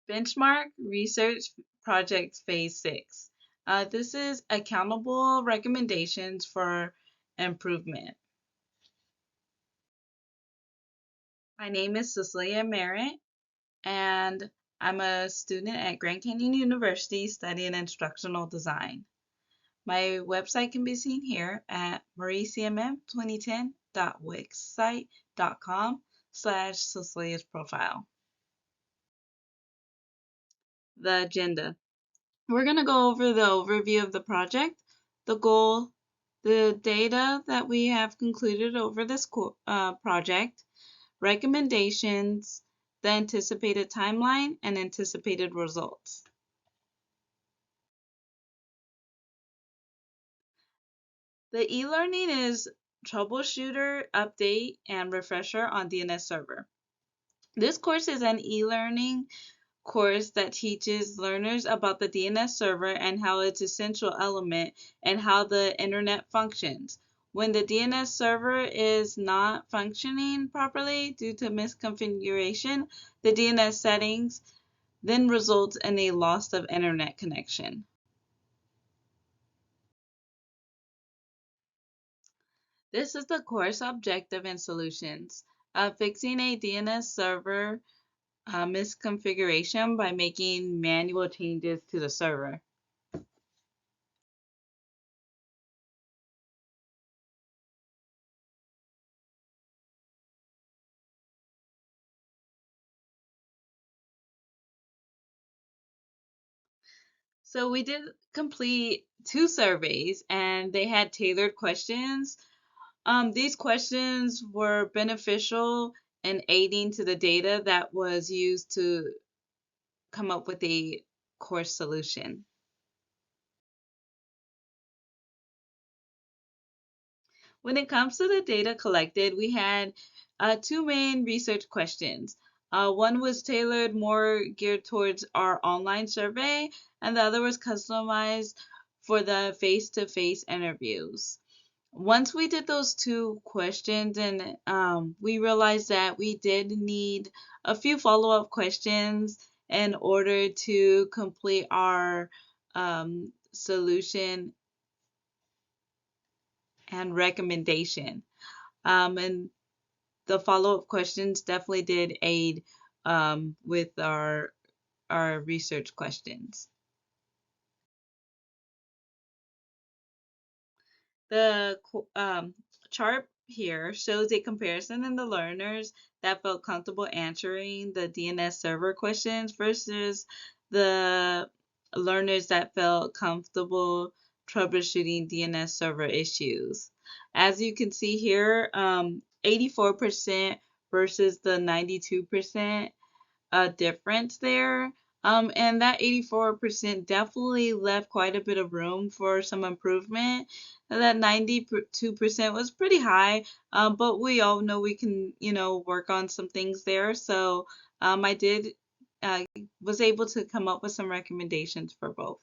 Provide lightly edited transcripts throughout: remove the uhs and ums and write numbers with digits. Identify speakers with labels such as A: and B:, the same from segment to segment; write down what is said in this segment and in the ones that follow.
A: Benchmark Research Project Phase 6. This is accountable recommendations for improvement. My name is Cecilia Merritt, and I'm a student at Grand Canyon University studying instructional design. My website can be seen here at mariecmm2010.wixsite.com/Cecilia's profile. The agenda. We're going to go over the overview of the project, the goal, the data that we have concluded over this project, recommendations, the anticipated timeline, and anticipated results. The e-learning is troubleshooter, update, and refresher on DNS server. This course is an e-learning course that teaches learners about the DNS server and how it's an essential element and how the internet functions. When the DNS server is not functioning properly due to misconfiguration, the DNS settings then results in a loss of internet connection. This is the course objective and solutions. Fixing a DNS server misconfiguration by making manual changes to the server. So we did complete 2 surveys and they had tailored questions. These questions were beneficial in aiding to the data that was used to come up with a course solution. When it comes to the data collected, we had 2 main research questions. One was tailored more geared towards our online survey, and the other was customized for the face-to-face interviews. Once we did those 2 questions, and we realized that we did need a few follow-up questions in order to complete our solution and recommendation. And the follow-up questions definitely did aid with our research questions. The chart here shows a comparison in the learners that felt comfortable answering the DNS server questions versus the learners that felt comfortable troubleshooting DNS server issues. As you can see here, 84% versus the 92% difference there. And that 84% definitely left quite a bit of room for some improvement. That 92% was pretty high, but we all know we can, work on some things there. So I did was able to come up with some recommendations for both.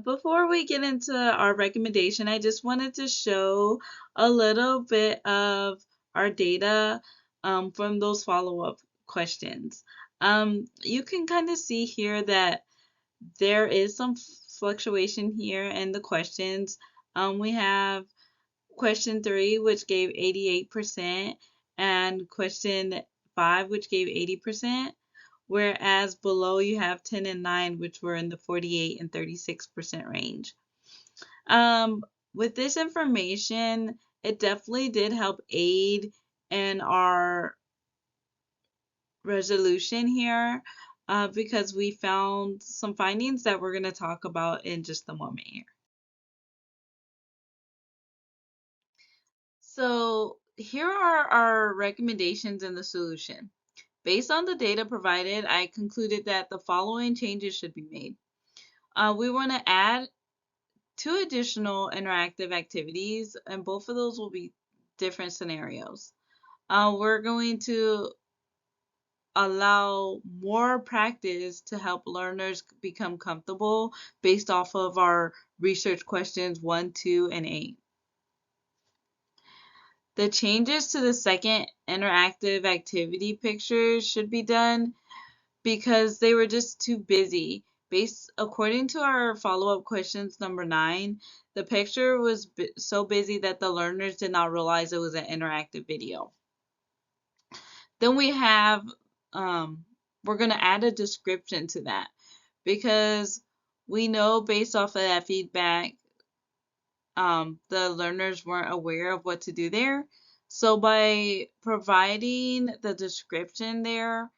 A: Before we get into our recommendation, I just wanted to show a little bit of our data from those follow-up questions. You can kind of see here that there is some fluctuation here in the questions. We have question 3, which gave 88%, and question 5, which gave 80%. Whereas below you have 10 and 9, which were in the 48 and 36% range. With this information, it definitely did help aid in our resolution here because we found some findings that we're going to talk about in just a moment here. So here are our recommendations and the solution. Based on the data provided, I concluded that the following changes should be made. We want to add 2 additional interactive activities, and both of those will be different scenarios. We're going to allow more practice to help learners become comfortable based off of our research questions 1, 2, and 8. The changes to the second interactive activity pictures should be done because they were just too busy. According to our follow-up questions number 9, the picture was so busy that the learners did not realize it was an interactive video. Then we have, we're going to add a description to that because we know based off of that feedback, the learners weren't aware of what to do there. So by providing the description there,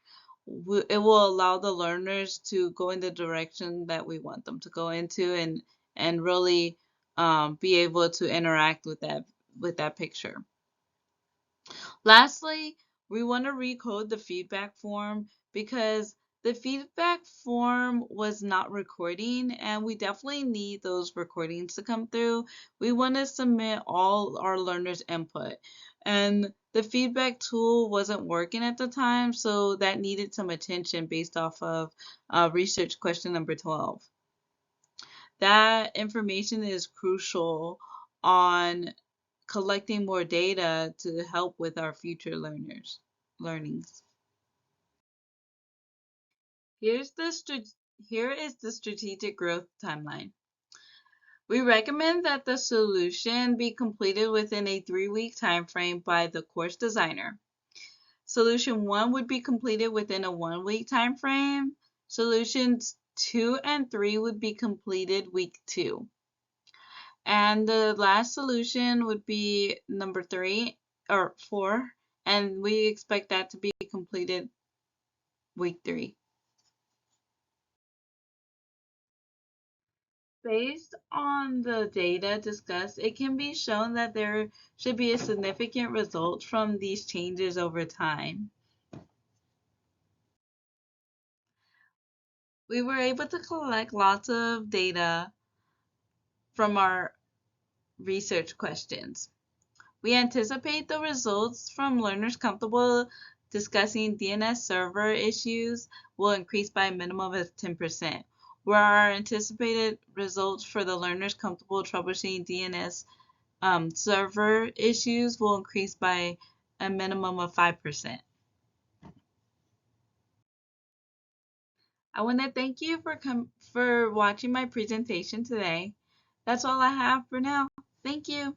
A: it will allow the learners to go in the direction that we want them to go into and really be able to interact with that picture. Lastly, we want to recode the feedback form because the feedback form was not recording, and we definitely need those recordings to come through. We want to submit all our learners' input, and the feedback tool wasn't working at the time, so that needed some attention based off of research question number 12. That information is crucial on collecting more data to help with our future learnings. Here is the strategic growth timeline. We recommend that the solution be completed within a 3-week time frame by the course designer. Solution 1 would be completed within a 1-week time frame. Solutions 2 and 3 would be completed week 2. And the last solution would be number 3 or 4, and we expect that to be completed week 3. Based on the data discussed, it can be shown that there should be a significant result from these changes over time. We were able to collect lots of data from our research questions. We anticipate the results from learners comfortable discussing DNS server issues will increase by a minimum of 10%, where our anticipated results for the learners comfortable troubleshooting DNS server issues will increase by a minimum of 5%. I want to thank you for watching my presentation today. That's all I have for now. Thank you.